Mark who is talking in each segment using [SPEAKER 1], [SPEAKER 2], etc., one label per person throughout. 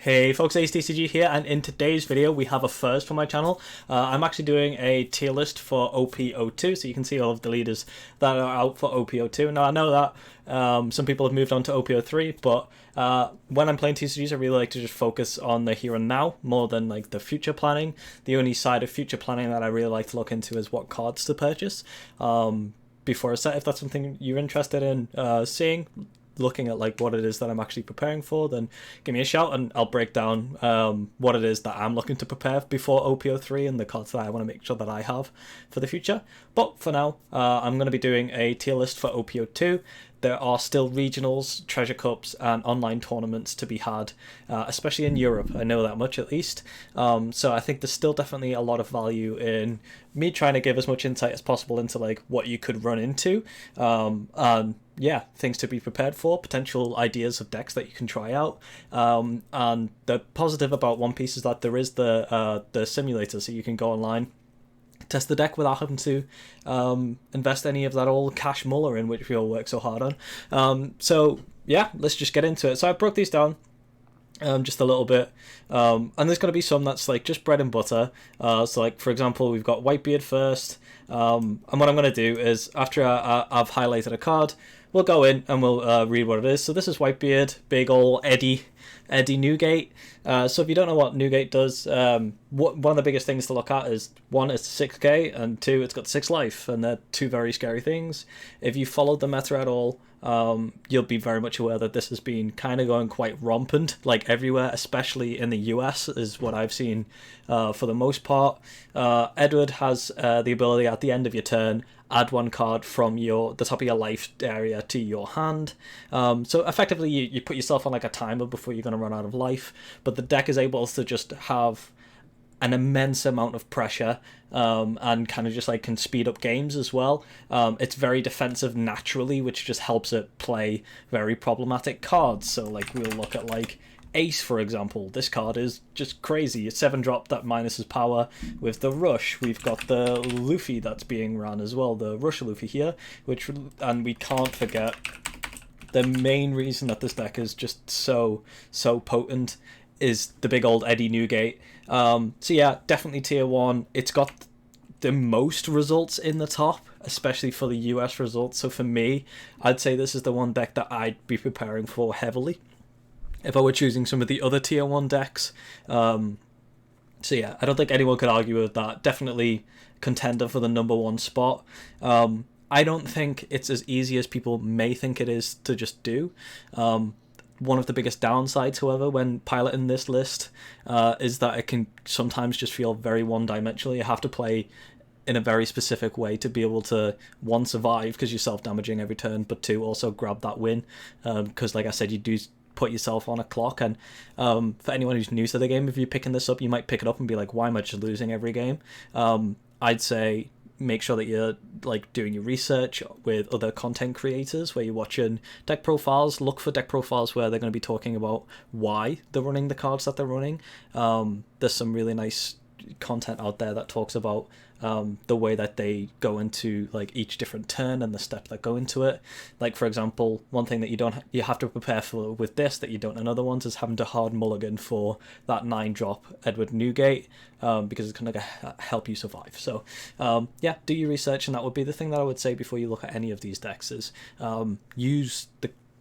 [SPEAKER 1] Hey folks, it's TCG here, and in today's video we have a first for my channel. I'm actually doing a tier list for OP02, so you can see all of the leaders that are out for OP02. Now I know that some people have moved on to OP03, but when I'm playing TCGs I really like to just focus on the here and now more than like the future planning. The only side of future planning that I really like to look into is what cards to purchase before a set. If that's something you're interested in seeing, looking at like what it is that I'm actually preparing for, then give me a shout and I'll break down what it is that I'm looking to prepare before OP03 and the cards that I want to make sure that I have for the future. But for now, I'm going to be doing a tier list for OP02. There are still regionals, treasure cups, and online tournaments to be had, especially in Europe. I know that much at least. So I think there's still definitely a lot of value in me trying to give as much insight as possible into like what you could run into, and yeah, things to be prepared for, potential ideas of decks that you can try out. And the positive about One Piece is that there is the simulator, so you can go online, test the deck without having to invest any of that old cash muller in which we all work so hard on. So yeah, let's just get into it. So I broke these down just a little bit, and there's going to be some that's like just bread and butter. So like for example, we've got Whitebeard first, and what I'm going to do is after I've highlighted a card, we'll go in and we'll read what it is. So this is Whitebeard, big ol' Eddie Newgate. So if you don't know what Newgate does, one of the biggest things to look at is one, it's 6k, and two, it's got 6 life, and they're two very scary things. If you followed the meta at all, you'll be very much aware that this has been kind of going quite rampant, like everywhere, especially in the US, is what I've seen for the most part. Edward has the ability at the end of your turn, add one card from the top of your life area to your hand. So effectively you put yourself on like a timer before you're going to run out of life, but the deck is able to just have an immense amount of pressure, and kind of just like can speed up games as well. It's very defensive naturally, which just helps it play very problematic cards. So like we'll look at like Ace, for example. This card is just crazy. It's 7-drop that minuses power. With the Rush, we've got the Luffy that's being run as well, the Rush Luffy here, and we can't forget the main reason that this deck is just so potent is the big old Eddie Newgate. So yeah, definitely tier 1. It's got the most results in the top, especially for the US results. So for me, I'd say this is the one deck that I'd be preparing for heavily if I were choosing some of the other tier 1 decks. So yeah, I don't think anyone could argue with that. Definitely contender for the number 1 spot. I don't think it's as easy as people may think it is to just do. One of the biggest downsides, however, when piloting this list is that it can sometimes just feel very one-dimensional. You have to play in a very specific way to be able to, one, survive because you're self-damaging every turn, but two, also grab that win, because like I said, you do put yourself on a clock. And for anyone who's new to the game, if you're picking this up, you might pick it up and be like, why am I just losing every game? I'd say make sure that you're like doing your research with other content creators where you're watching deck profiles. Look for deck profiles where they're going to be talking about why they're running the cards that they're running. There's some really nice content out there that talks about the way that they go into like each different turn and the steps that go into it. Like for example, one thing that you have to prepare for with this that you don't in other ones is having to hard mulligan for that 9-drop Edward Newgate, because it's going to help you survive. So yeah, do your research, and that would be the thing that I would say before you look at any of these decks is use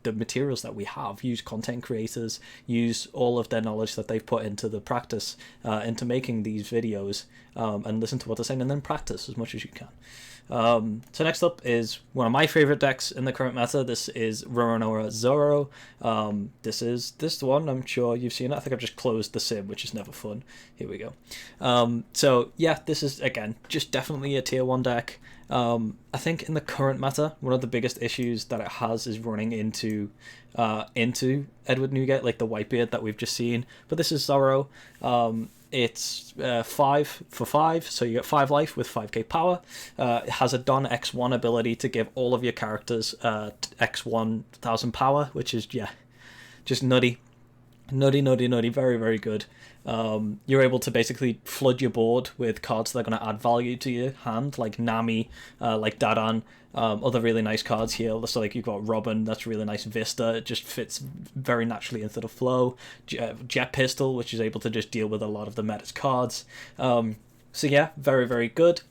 [SPEAKER 1] the materials that we have, use content creators, use all of their knowledge that they've put into the practice, into making these videos, and listen to what they're saying, and then practice as much as you can. So next up is one of my favorite decks in the current meta. This is Roronoa Zoro. This one, I'm sure you've seen it. I think I've just closed the sim, which is never fun. Here we go. So yeah, this is again just definitely a tier 1 deck. I think in the current meta, one of the biggest issues that it has is running into Edward Newgate, like the Whitebeard that we've just seen. But this is Zoro. It's 5 for 5, so you get 5 life with 5k power. It has a Don X1 ability to give all of your characters X1000 power, which is, yeah, just nutty. Nutty, nutty, nutty, very, very good. You're able to basically flood your board with cards that are going to add value to your hand, like Nami, like Dadan, other really nice cards here. So, like, you've got Robin, that's really nice. Vista, it just fits very naturally into the flow. Jet Pistol, which is able to just deal with a lot of the meta's cards. So, yeah, very, very good.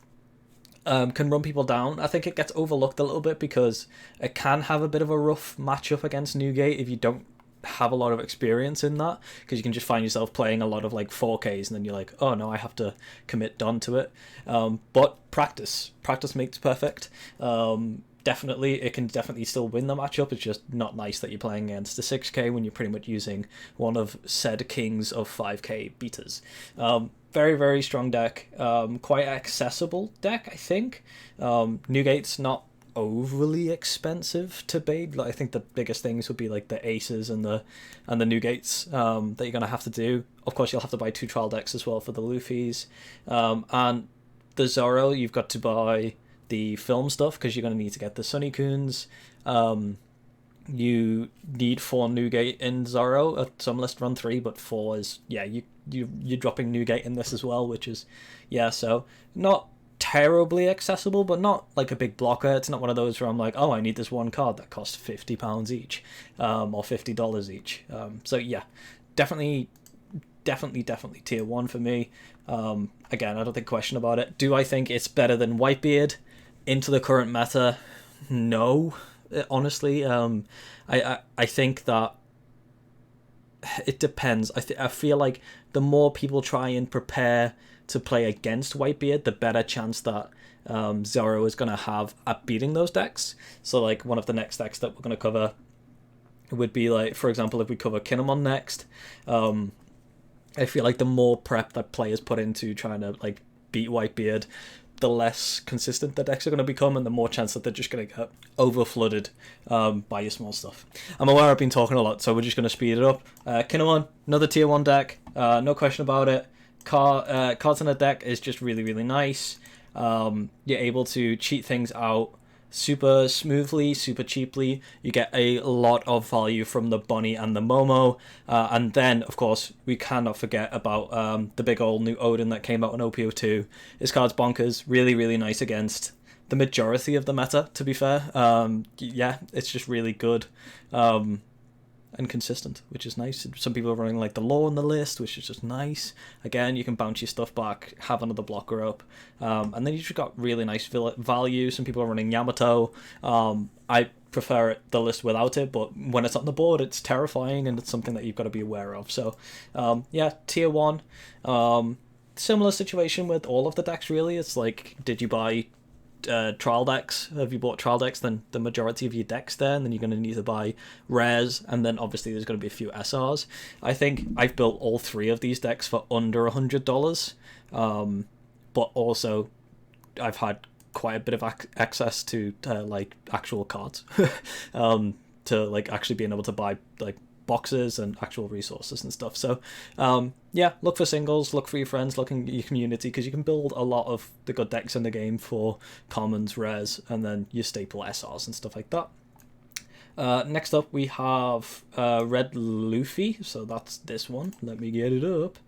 [SPEAKER 1] Can run people down. I think it gets overlooked a little bit because it can have a bit of a rough matchup against Newgate if you don't have a lot of experience in that, because you can just find yourself playing a lot of like 4Ks and then you're like, oh no, I have to commit Don to it. But practice makes perfect. Definitely, it can definitely still win the matchup. It's just not nice that you're playing against the 6K when you're pretty much using one of said kings of 5K beaters. Very, very strong deck. Quite accessible deck, I think. Newgate's not overly expensive to bait. Like, I think the biggest things would be like the aces and the Newgates that you're gonna have to do. Of course, you'll have to buy 2 trial decks as well for the Luffy's, and the Zoro. You've got to buy the film stuff because you're gonna need to get the Sunny Coons. You need 4 Newgate in Zoro. Some list run 3, but 4 is, yeah, you're dropping Newgate in this as well, which is, yeah, so not terribly accessible, but not like a big blocker. It's not one of those where I'm like, oh, I need this one card that costs £50 each, or $50 each. So yeah, definitely tier 1 for me. Again, I don't think question about it. Do I think it's better than Whitebeard into the current meta? No, honestly. I think that it depends. I feel like the more people try and prepare to play against Whitebeard, the better chance that Zoro is going to have at beating those decks. So, like, one of the next decks that we're going to cover would be, like, for example, if we cover Kinemon next, I feel like the more prep that players put into trying to, like, beat Whitebeard, the less consistent the decks are going to become, and the more chance that they're just going to get over-flooded by your small stuff. I'm aware I've been talking a lot, so we're just going to speed it up. Kinemon, another tier 1 deck, no question about it. Cards in a deck is just really, really nice. You're able to cheat things out super smoothly, super cheaply. You get a lot of value from the Bonnie and the Momo. And then, of course, we cannot forget about the big old new Odin that came out in OP02. This card's bonkers. Really, really nice against the majority of the meta, to be fair. Yeah, it's just really good. And consistent, which is nice. Some people are running like the Law on the list, which is just nice. Again, you can bounce your stuff back, have another blocker up, and then you just got really nice value. Some people are running Yamato. I prefer the list without it, but when it's on the board, it's terrifying, and it's something that you've got to be aware of. So, yeah, tier 1. Similar situation with all of the decks, really. It's like, did you buy trial decks? Have you bought trial decks? Then the majority of your decks there, and then you're going to need to buy rares, and then obviously there's going to be a few SRs. I think I've built all 3 of these decks for under $100, but also I've had quite a bit of access to like actual cards to like actually being able to buy like boxes and actual resources and stuff. So yeah, look for singles, look for your friends, look in your community, because you can build a lot of the good decks in the game for commons, rares, and then your staple SRs and stuff like that. Next up we have Red Luffy, so that's this one. Let me get it up.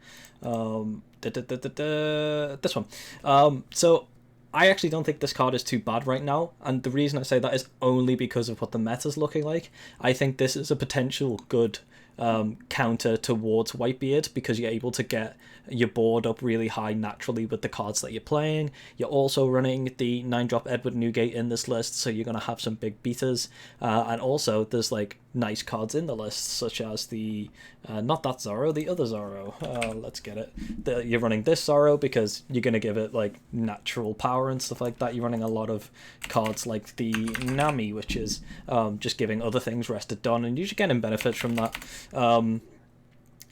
[SPEAKER 1] This one. So I actually don't think this card is too bad right now, and the reason I say that is only because of what the meta's looking like. I think this is a potential good counter towards Whitebeard, because you're able to get your board up really high naturally with the cards that you're playing. You're also running the 9-drop Edward Newgate in this list, so you're going to have some big beaters, and also there's like nice cards in the list, such as the not that Zoro, the other Zoro. Let's get it. You're running this Zoro because you're going to give it like natural power and stuff like that. You're running a lot of cards like the Nami, which is just giving other things rested done, and you're just getting benefits from that.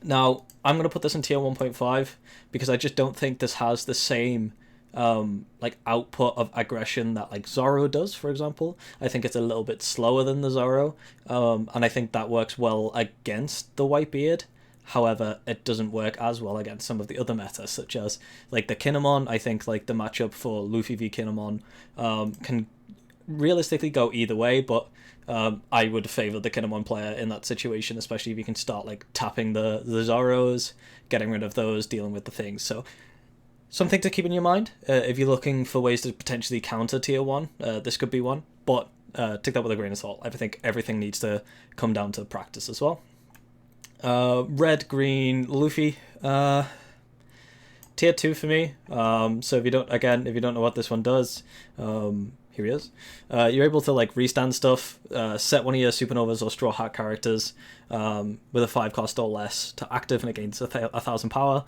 [SPEAKER 1] Now, I'm going to put this in tier 1.5 because I just don't think this has the same like output of aggression that like Zoro does, for example. I think it's a little bit slower than the Zoro, and I think that works well against the Whitebeard. However, it doesn't work as well against some of the other metas, such as like the Kinemon. I think like the matchup for Luffy v Kinemon can realistically go either way, but I would favor the Kinemon player in that situation, especially if you can start like tapping the Zoros, getting rid of those, dealing with the things. So something to keep in your mind if you're looking for ways to potentially counter tier 1. This could be one, but take that with a grain of salt. I think everything needs to come down to practice as well. Red, green, Luffy. Tier 2 for me. So if you don't know what this one does, here he is. You're able to like restand stuff, set one of your Supernovas or Straw Hat characters with a 5 cost or less to active and it gains 1,000 power.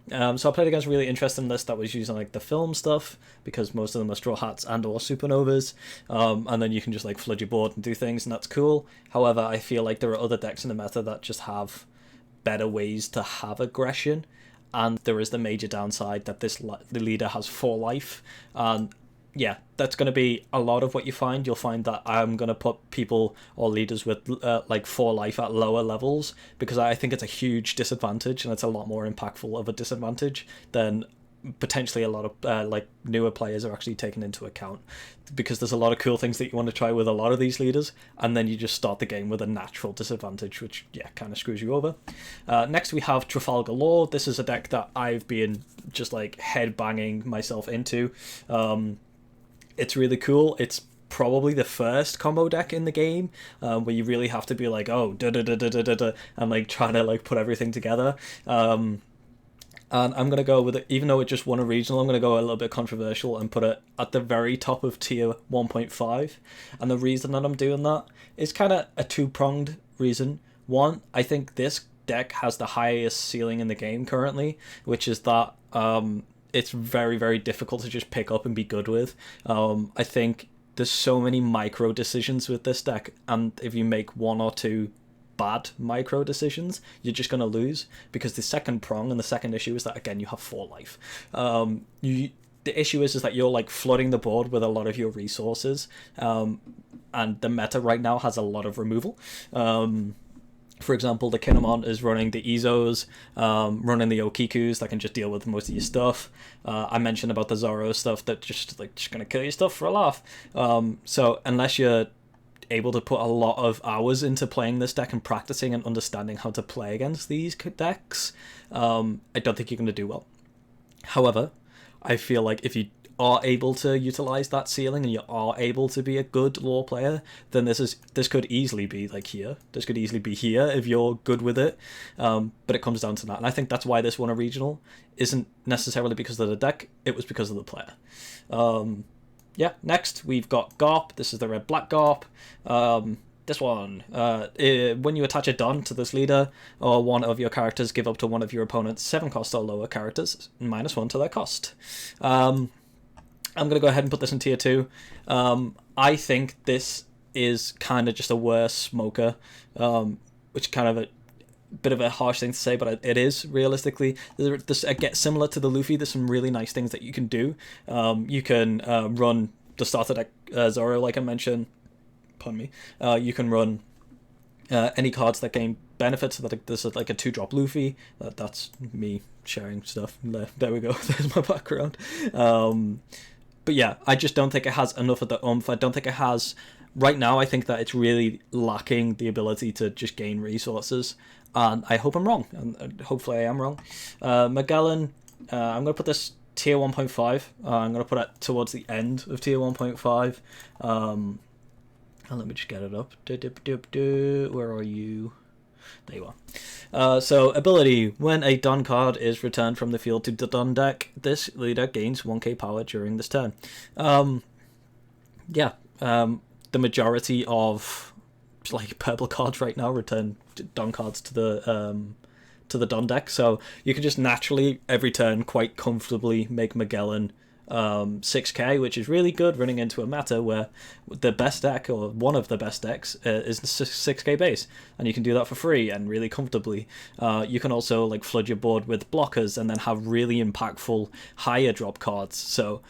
[SPEAKER 1] So I played against a really interesting list that was using like the film stuff, because most of them are Straw Hats and or Supernovas, and then you can just like flood your board and do things, and that's cool. However, I feel like there are other decks in the meta that just have better ways to have aggression, and there is the major downside that the leader has 4 life, and yeah, that's going to be a lot of what you find. You'll find that I'm going to put people or leaders with like 4 life at lower levels, because I think it's a huge disadvantage, and it's a lot more impactful of a disadvantage than potentially a lot of like newer players are actually taken into account, because there's a lot of cool things that you want to try with a lot of these leaders, and then you just start the game with a natural disadvantage, which yeah, kind of screws you over. Next we have Trafalgar Law. This is a deck that I've been just like head banging myself into. It's really cool. It's probably the first combo deck in the game where you really have to be like, oh, and like trying to like put everything together. And I'm going to go with it, even though it just won a regional, I'm going to go a little bit controversial and put it at the very top of tier 1.5. And the reason that I'm doing that is kind of a two-pronged reason. One, I think this deck has the highest ceiling in the game currently, which is that it's very, very difficult to just pick up and be good with. I think there's so many micro decisions with this deck, and if you make 1 or 2 bad micro decisions, you're just going to lose, because the second prong and the second issue is that, again, you have 4 life. The issue is that you're like flooding the board with a lot of your resources, and the meta right now has a lot of removal. For example, the Kinemon is running the Izos, running the Okikus that can just deal with most of your stuff. I mentioned about the Zoro stuff that just gonna kill your stuff for a laugh. So unless you're able to put a lot of hours into playing this deck and practicing and understanding how to play against these decks, I don't think you're gonna do well. However, I feel like if you are able to utilize that ceiling and you are able to be a good lore player, then this could easily be like here. This could easily be here if you're good with it. But it comes down to that, and I think that's why this won a regional. Isn't necessarily because of the deck; it was because of the player. Yeah. Next we've got Garp. This is the red black Garp. This one, when you attach a Don to this leader or one of your characters, give up to one of your opponent's 7 cost or lower characters -1 to their cost. I'm going to go ahead and put this in tier 2. I think this is kind of just a worse smoker, which kind of a bit of a harsh thing to say, but it is realistically. It gets similar to the Luffy. There's some really nice things that you can do. You can run the starter deck Zoro, like I mentioned. Pardon me. You can run any cards that gain benefits. So that this is like a 2-drop Luffy. That's me sharing stuff. There we go. There's my background. But yeah, I just don't think it has enough of the oomph. I don't think it has... Right now, I think that it's really lacking the ability to just gain resources. And I hope I'm wrong. And hopefully I am wrong. Magellan, I'm going to put this tier 1.5. I'm going to put it towards the end of tier 1.5. And let me just get it up. Where are you? There you are. So, ability. When a Don card is returned from the field to the Don deck, this leader gains 1k power during this turn. Yeah. The majority of like purple cards right now return Don cards to the Don deck. So, you can just naturally, every turn, quite comfortably make Magellan 6k, which is really good running into a meta where the best deck, or one of the best decks, is the 6k base, and you can do that for free and really comfortably. You can also like flood your board with blockers and then have really impactful higher drop cards. So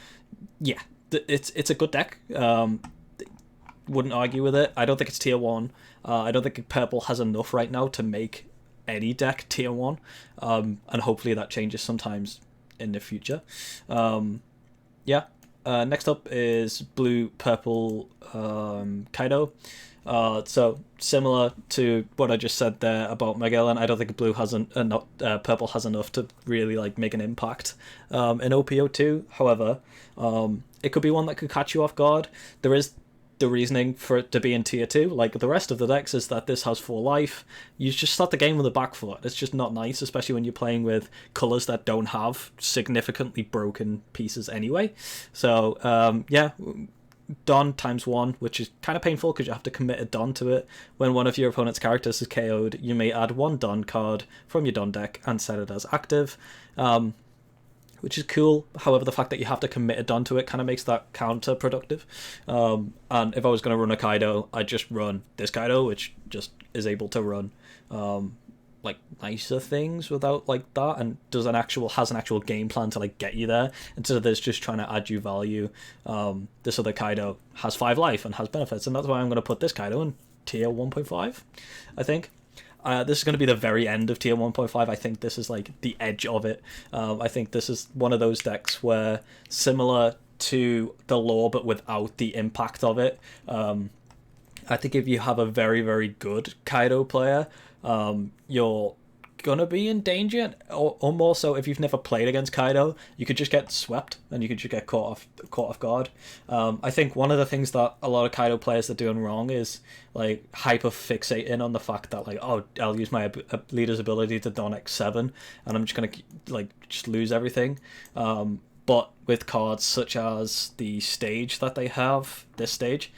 [SPEAKER 1] yeah, it's a good deck. Wouldn't argue with it. I don't think it's tier 1. I don't think purple has enough right now to make any deck tier 1, and hopefully that changes sometimes in the future. Yeah, Next up is blue purple Kaido. So similar to what I just said there about Magellan, I don't think blue hasn't purple has enough to really like make an impact in OP02. However, it could be one that could catch you off guard. There is the reasoning for it to be in tier 2, like the rest of the decks, is that this has 4 life. You just start the game with a back foot. It's just not nice, especially when you're playing with colors that don't have significantly broken pieces anyway. So yeah, Don ×1, which is kind of painful because you have to commit a Don to it. When one of your opponent's characters is KO'd, you may add 1 Don card from your Don deck and set it as active, which is cool. However, the fact that you have to commit a Don to it kind of makes that counterproductive. And if I was going to run a Kaido, I'd just run this Kaido, which just is able to run like nicer things without like that, and has an actual game plan to like get you there, instead of this just trying to add you value. This other Kaido has 5 life and has benefits, and that's why I'm going to put this Kaido in tier 1.5, I think. This is going to be the very end of tier 1.5. I think this is like the edge of it. I think this is one of those decks where, similar to the lore but without the impact of it, I think if you have a very, very good Kaido player, you're gonna be in danger, or more so if you've never played against Kaido, you could just get swept and you could just get caught off guard. I think one of the things that a lot of Kaido players are doing wrong is like hyper fixating on the fact that like, oh, I'll use my leader's ability to Don X7 and I'm just gonna like just lose everything. But with cards such as the stage that they have, this stage,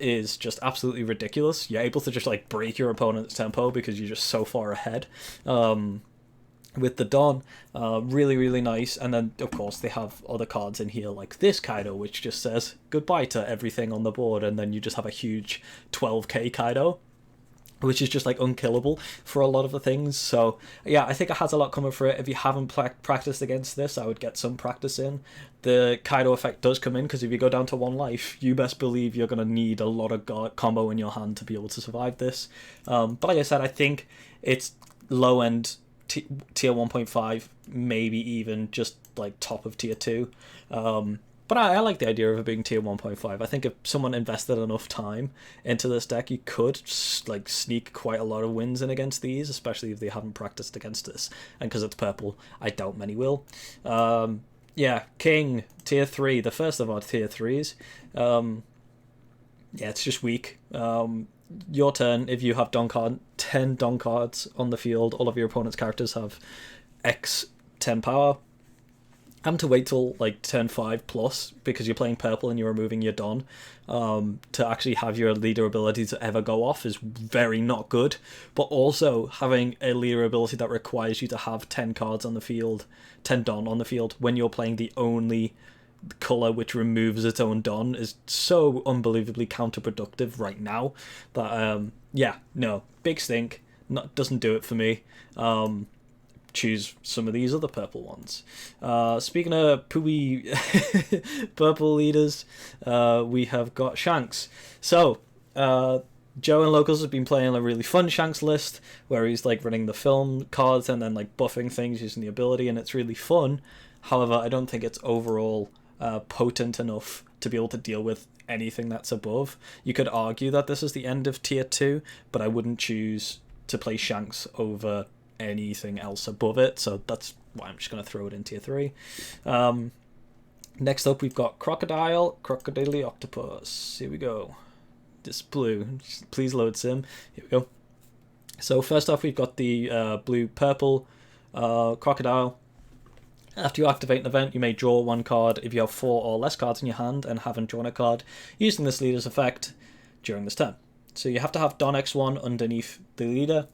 [SPEAKER 1] is just absolutely ridiculous. You're able to just like break your opponent's tempo because you're just so far ahead. With the Don, really, really nice. And then, of course, they have other cards in here like this Kaido, which just says goodbye to everything on the board, and then you just have a huge 12k Kaido, which is just like unkillable for a lot of the things. So yeah, I think it has a lot coming for it. If you haven't practiced against this, I would get some practice in. The Kaido effect does come in, because if you go down to 1 life, you best believe you're going to need a lot of combo in your hand to be able to survive this. But like I said, I think it's low end tier 1.5, maybe even just like top of tier 2. But I like the idea of it being tier 1.5. I think if someone invested enough time into this deck, you could like sneak quite a lot of wins in against these, especially if they haven't practiced against this. And because it's purple, I doubt many will. Yeah, King, tier 3, the first of our tier 3s. Yeah, it's just weak. Your turn. If you have 10 Don cards on the field, all of your opponent's characters have X 10 power. Having to wait till like turn 5 plus, because you're playing purple and you're removing your Don, to actually have your leader ability to ever go off is very not good. But also having a leader ability that requires you to have 10 cards on the field, 10 Don on the field, when you're playing the only color which removes its own Don, is so unbelievably counterproductive right now that yeah, no, big stink. Doesn't do it for me. Choose some of these other purple ones. Speaking of pooey purple leaders, we have got Shanks. So Joe and Locals have been playing a really fun Shanks list where he's like running the film cards and then like buffing things using the ability, and it's really fun. However, I don't think it's overall potent enough to be able to deal with anything that's above. You could argue that this is the end of tier 2, but I wouldn't choose to play Shanks over anything else above it, so that's why I'm just going to throw it in tier 3. Next up, we've got Crocodile Octopus. Here we go. This blue. Please load sim. Here we go. So first off, we've got the blue-purple Crocodile. After you activate an event, you may draw 1 card if you have 4 or less cards in your hand and haven't drawn a card using this leader's effect during this turn. So you have to have Don X1 underneath the leader.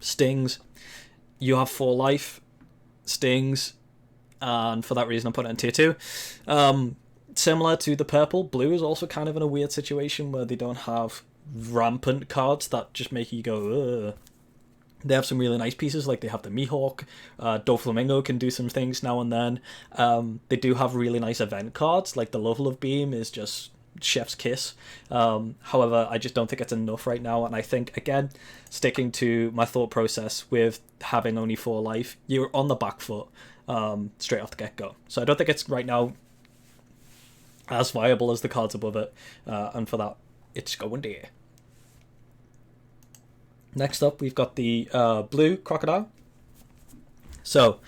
[SPEAKER 1] Stings. You have 4 life. Stings. And for that reason, I'm putting it in tier 2. Similar to the purple, blue is also kind of in a weird situation where they don't have rampant cards that just make you go, ugh. They have some really nice pieces, like they have the Mihawk. Doflamingo can do some things now and then. They do have really nice event cards, like the Level of Beam is just chef's kiss. However, I just don't think it's enough right now, and I think, again, sticking to my thought process with having only 4 life, you're on the back foot straight off the get-go. So I don't think it's right now as viable as the cards above it, and for that, it's going there. Next up, we've got the blue Crocodile. So,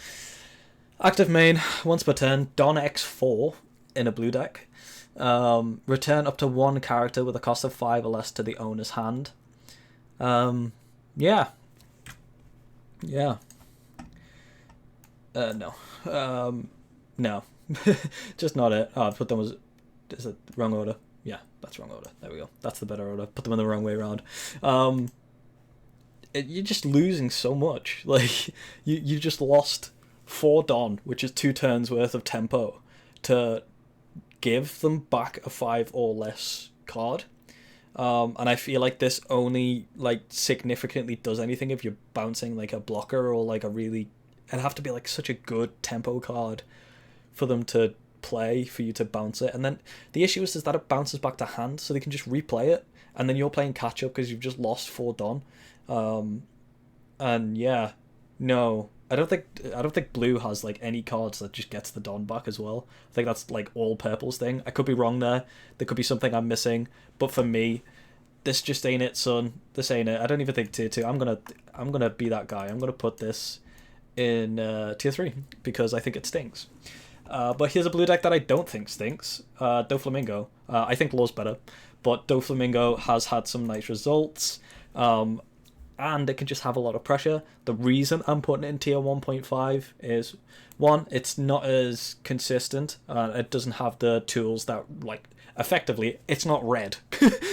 [SPEAKER 1] active main, once per turn, Don X4 in a blue deck. Return up to one character with a cost of 5 or less to the owner's hand. Yeah. No. No. Just not it. Oh, I put them as... Is it wrong order? Yeah, that's wrong order. There we go. That's the better order. Put them in the wrong way around. You're just losing so much. Like, you just lost 4 Don, which is 2 turns worth of tempo, to give them back a 5 or less card. And I feel like this only like significantly does anything if you're bouncing like a blocker or like a really... It'd have to be like such a good tempo card for them to play, for you to bounce it. And then the issue is that it bounces back to hand, so they can just replay it, and then you're playing catch up because you've just lost 4 Don. And yeah, no, I don't think blue has like any cards that just gets the Don back as well. I think that's like all purple's thing. I could be wrong there. There could be something I'm missing, but for me, this just ain't it, son. This ain't it. I don't even think tier 2. I'm gonna be that guy. I'm gonna put this in tier 3 because I think it stinks. But here's a blue deck that I don't think stinks. Doflamingo. I think Law's better, but Doflamingo has had some nice results. And it can just have a lot of pressure. The reason I'm putting it in tier 1.5 is, one, it's not as consistent. It doesn't have the tools that, like, effectively, it's not red,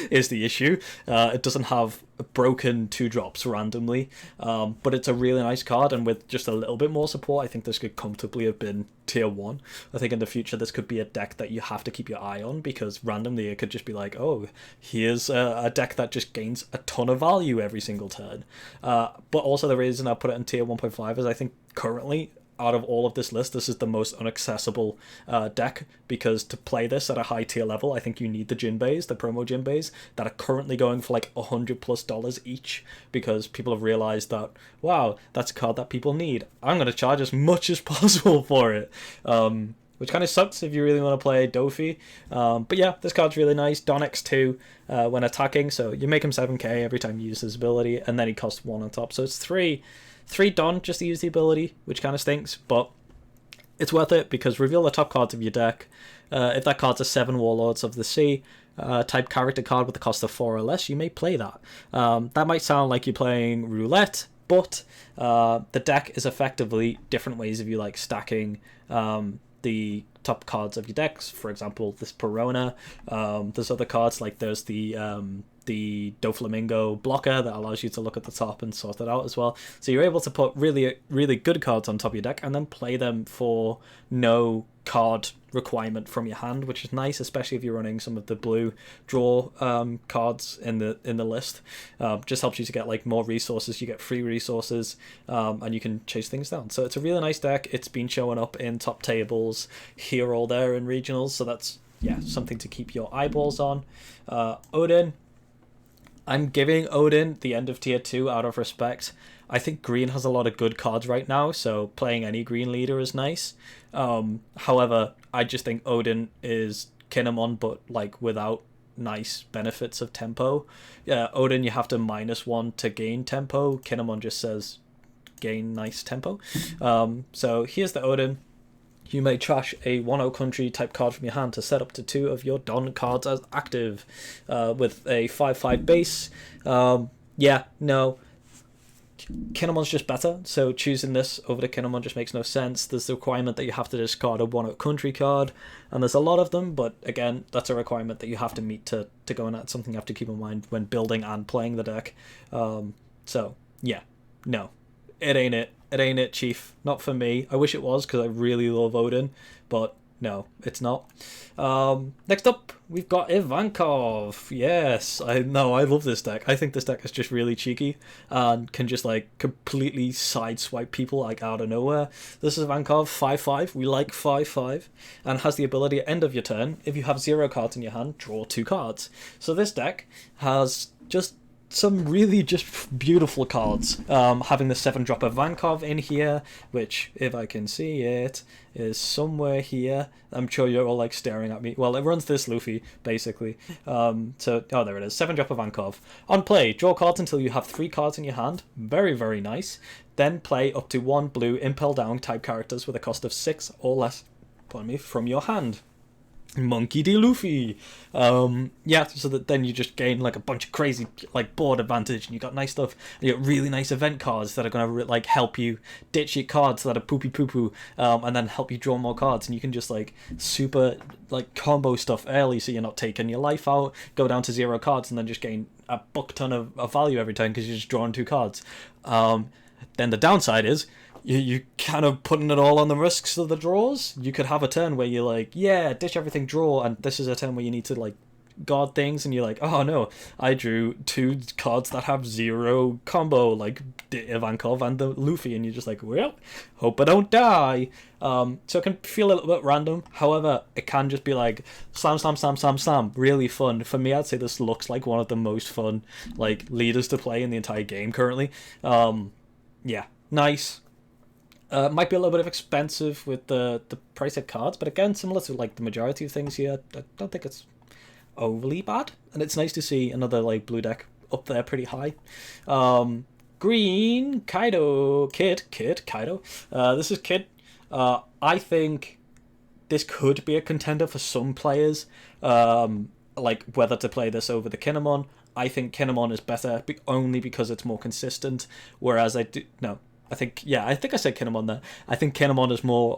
[SPEAKER 1] is the issue. It doesn't have broken 2-drops randomly, but it's a really nice card, and with just a little bit more support, I think this could comfortably have been tier 1. I think in the future this could be a deck that you have to keep your eye on, because randomly it could just be like, oh, here's a deck that just gains a ton of value every single turn. But also the reason I put it in tier 1.5 is I think currently, out of all of this list, this is the most inaccessible deck, because to play this at a high tier level, I think you need the Jinbeis, the promo Jinbeis, that are currently going for like $100+ each, because people have realized that, wow, that's a card that people need. I'm going to charge as much as possible for it. Which kind of sucks if you really want to play Dofi. But yeah, this card's really nice. Don X2 when attacking, so you make him 7k every time you use his ability, and then he costs 1 on top, so it's 3 Don just to use the ability, which kind of stinks, but it's worth it because reveal the top cards of your deck. If that card's a 7 Warlords of the Sea type character card with a cost of 4 or less, you may play that. That might sound like you're playing roulette, but the deck is effectively different ways of you like stacking the top cards of your decks. For example, this Perona. There's other cards, like there's the Doflamingo blocker that allows you to look at the top and sort it out as well. So you're able to put really, really good cards on top of your deck and then play them for no card requirement from your hand, which is nice, especially if you're running some of the blue draw cards in the list. Just helps you to get like more resources. You get free resources, and you can chase things down. So it's a really nice deck. It's been showing up in top tables here or there in regionals, so that's something to keep your eyeballs on. Odin. I'm giving Odin the end of tier 2 out of respect. I think green has a lot of good cards right now, so playing any green leader is nice. However, I just think Odin is Kinemon, but like without nice benefits of tempo. Yeah, Odin, you have to -1 to gain tempo. Kinemon just says gain nice tempo. So here's the Odin. You may trash a 1/0 country type card from your hand to set up to 2 of your Don cards as active, with a 5/5 base. Kinemon's just better, so choosing this over the Kinemon just makes no sense. There's the requirement that you have to discard a 1/0 country card, and there's a lot of them, but again, that's a requirement that you have to meet to go, and that's something you have to keep in mind when building and playing the deck. So, yeah, no, it ain't it. It ain't it, Chief. Not for me. I wish it was, because I really love Odin, but no, it's not. Next up, we've got Ivankov. Yes, I love this deck. I think this deck is just really cheeky and can just like completely sideswipe people like out of nowhere. This is Ivankov, 5/5. We like 5/5, and has the ability at end of your turn, if you have 0 cards in your hand, draw 2 cards. So this deck has just some really just beautiful cards. Having the 7-dropper Vankov in here, which, if I can see it, is somewhere here. I'm sure you're all like staring at me. Well, it runs this Luffy, basically. Oh, there it is. 7-dropper Vankov. On play, draw cards until you have 3 cards in your hand. Very, very nice. Then play up to 1 blue Impel Down type characters with a cost of 6 or less, pardon me, from your hand. Monkey D. Luffy. Yeah, so that then you just gain like a bunch of crazy like board advantage, and you got nice stuff. You got really nice event cards that are gonna like help you ditch your cards that are poopy poo poo, and then help you draw more cards. And you can just like super like combo stuff early, so you're not taking your life out, go down to 0 cards, and then just gain a buck ton of value every time because you're just drawing 2 cards. Then the downside is you kind of putting it all on the risks of the draws. You could have a turn where you're like, yeah, ditch everything, draw, and this is a turn where you need to like guard things, and you're like, oh no, I drew 2 cards that have 0 combo, like Ivankov and the Luffy, and you're just like, well, hope I don't die. So it can feel a little bit random. However, it can just be like slam, slam, slam, slam, slam. Really fun. For me, I'd say this looks like one of the most fun like leaders to play in the entire game currently. Yeah, nice. Might be a little bit of expensive with the price of cards, but again, similar to like the majority of things here, I don't think it's overly bad, and it's nice to see another like blue deck up there pretty high. Green Kaido Kid Kaido. This is Kid. I think this could be a contender for some players. Like whether to play this over the Kinemon. I think Kinemon is better only because it's more consistent, whereas I think I said Kinemon there. I think Kinemon is more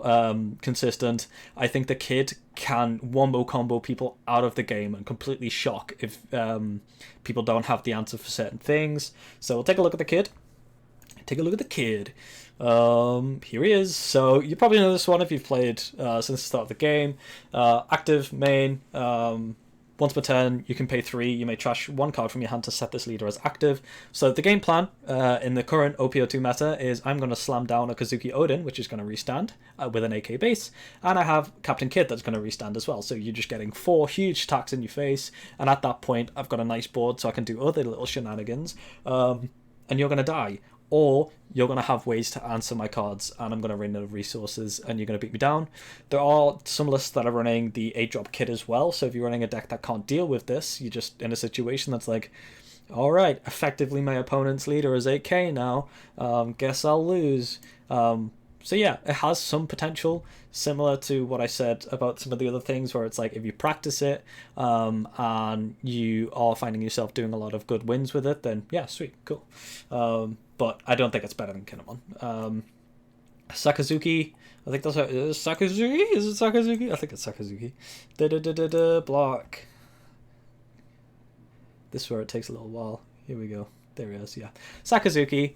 [SPEAKER 1] consistent. I think the Kid can wombo combo people out of the game and completely shock if people don't have the answer for certain things. So we'll take a look at the Kid. Here he is. So you probably know this one if you've played since the start of the game. Active main. Once per turn, you can pay 3. You may trash 1 card from your hand to set this leader as active. So the game plan in the current OP02 meta is I'm going to slam down a Kazuki Odin, which is going to restand with an AK base, and I have Captain Kid that's going to restand as well. So you're just getting 4 huge attacks in your face, and at that point, I've got a nice board so I can do other little shenanigans, and you're going to die. Or you're going to have ways to answer my cards, and I'm going to run out of resources, and you're going to beat me down. There are some lists that are running the 8-drop Kid as well, so if you're running a deck that can't deal with this, you're just in a situation that's like, alright, effectively my opponent's leader is 8k now, guess I'll lose. So yeah, it has some potential, similar to what I said about some of the other things, where it's like if you practice it and you are finding yourself doing a lot of good wins with it, then yeah, sweet, cool. But I don't think it's better than Kinemon. Sakazuki, I think that's Sakazuki? Is it Sakazuki? I think it's Sakazuki. Block. This is where it takes a little while. Here we go. There he is, yeah. Sakazuki.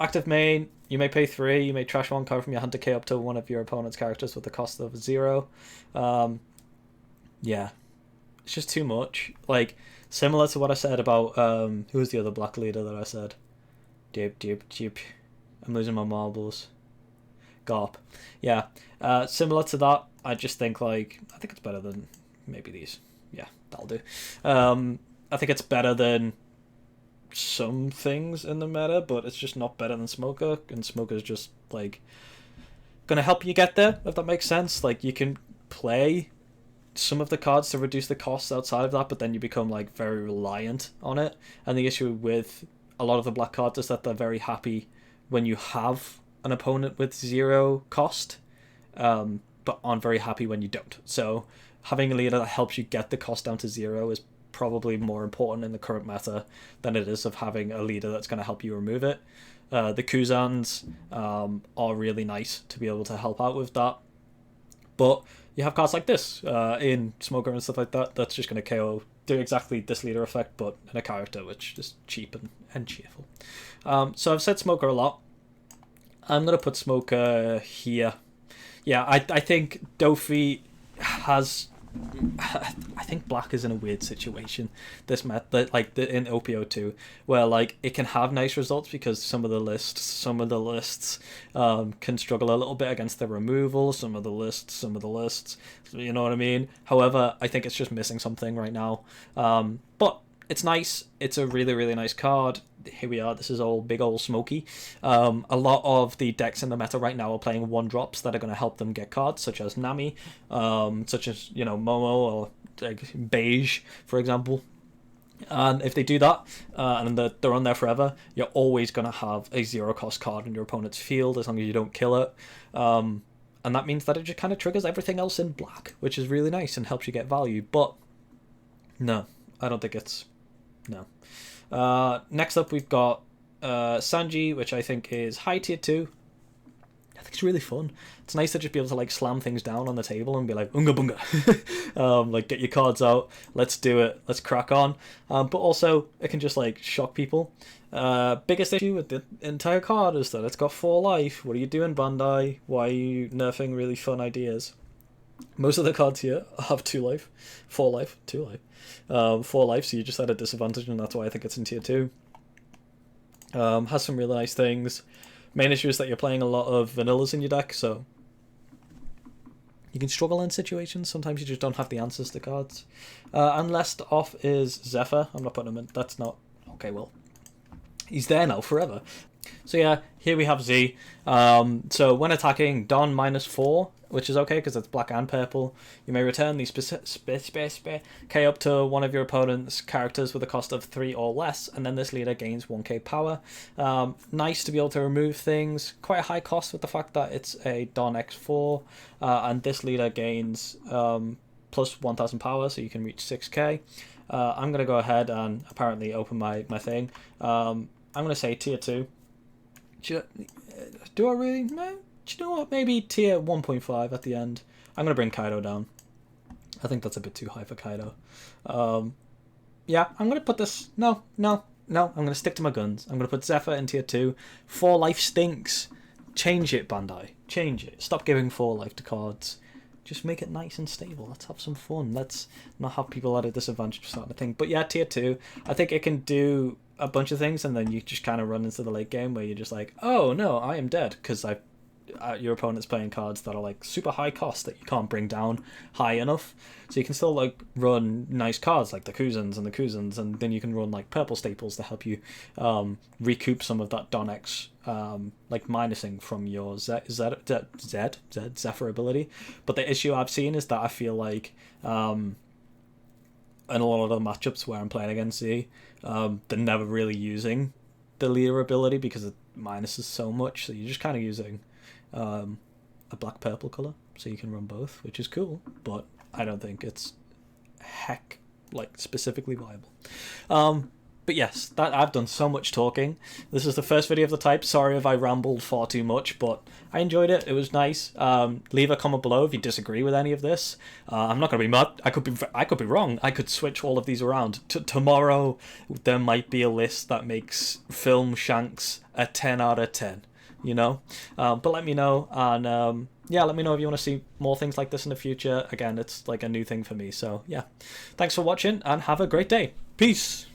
[SPEAKER 1] Active main, you may pay 3, you may trash 1 card from your hand to K up to one of your opponent's characters with the cost of 0. Yeah. It's just too much. Like, similar to what I said about, who was the other black leader that I said? Deep. I'm losing my marbles. Garp. Yeah. Similar to that, I just think, like, I think it's better than maybe these. Yeah, that'll do. I think it's better than some things in the meta, but it's just not better than Smoker, and Smoker's just, like, gonna help you get there, if that makes sense. Like, you can play some of the cards to reduce the costs outside of that, but then you become, like, very reliant on it. And the issue with a lot of the black cards is that they're very happy when you have an opponent with 0 cost, but aren't very happy when you don't. So having a leader that helps you get the cost down to 0 is probably more important in the current meta than it is of having a leader that's going to help you remove it. The Kuzans are really nice to be able to help out with that, but you have cards like this in Smoker and stuff like that that's just going to KO, do exactly this leader effect, but in a character which is cheap and cheerful. So I've said Smoker a lot. I'm going to put Smoker here. Yeah, I think Dofi has... I think black is in a weird situation this meta, like in OP02, where like it can have nice results because some of the lists can struggle a little bit against the removal, some of the lists, you know what I mean. However, I think it's just missing something right now, but It's nice. It's a really, really nice card. Here we are. This is all big old smoky. A lot of the decks in the meta right now are playing 1-drops that are going to help them get cards, such as Nami, such as, you know, Momo, or like Beige, for example. And if they do that, and they're on there forever, you're always going to have a 0-cost card in your opponent's field as long as you don't kill it. And that means that it just kind of triggers everything else in black, which is really nice and helps you get value. But no, I don't think it's... No. Next up, we've got Sanji, which I think is high tier 2. I think it's really fun. It's nice to just be able to like slam things down on the table and be like, unga bunga. Like, get your cards out, let's do it, let's crack on. But also, it can just like shock people. Biggest issue with the entire card is that it's got 4 life. What are you doing, Bandai? Why are you nerfing really fun ideas? Most of the cards here have 2 life, 4 life, 2 life, 4 life, so you just at a disadvantage, and that's why I think it's in tier 2. Has some really nice things. Main issue is that you're playing a lot of vanillas in your deck, so you can struggle in situations. Sometimes you just don't have the answers to cards. And last off is Zephyr. I'm not putting him in. That's not... Okay, well, he's there now forever. So yeah, here we have Z. So when attacking, Don -4, which is okay because it's black and purple. You may return these K up to one of your opponent's characters with a cost of 3 or less, and then this leader gains 1k power. Nice to be able to remove things. Quite a high cost with the fact that it's a Don X4, and this leader gains plus 1000 power, so you can reach 6k. I'm going to go ahead and apparently open my thing. I'm going to say tier 2. Do I really? No. Do you know what? Maybe tier 1.5 at the end. I'm going to bring Kaido down. I think that's a bit too high for Kaido. Yeah, I'm going to put this... No. I'm going to stick to my guns. I'm going to put Zephyr in tier 2. 4 life stinks. Change it, Bandai. Change it. Stop giving 4 life to cards. Just make it nice and stable. Let's have some fun. Let's not have people at a disadvantage sort of thing. But yeah, tier 2. I think it can do a bunch of things, and then you just kind of run into the late game where you're just like, oh no, I am dead, because your opponent's playing cards that are like super high cost that you can't bring down high enough. So you can still like run nice cards like the Kuzans, and then you can run like purple staples to help you recoup some of that Don X like minusing from your Zephyr ability. But the issue I've seen is that I feel like in a lot of the matchups where I'm playing against Z, they're never really using the leader ability because it minuses so much, so you're just kind of using a black-purple colour, so you can run both, which is cool, but I don't think it's specifically viable. But yes, I've done so much talking. This is the first video of the type. Sorry if I rambled far too much, but I enjoyed it. It was nice. Leave a comment below if you disagree with any of this. I'm not going to be mad. I could be wrong. I could switch all of these around. Tomorrow, there might be a list that makes Film Shanks a 10 out of 10. You know? But let me know, and yeah, let me know if you want to see more things like this in the future. Again, it's like a new thing for me. So yeah, thanks for watching, and have a great day. Peace.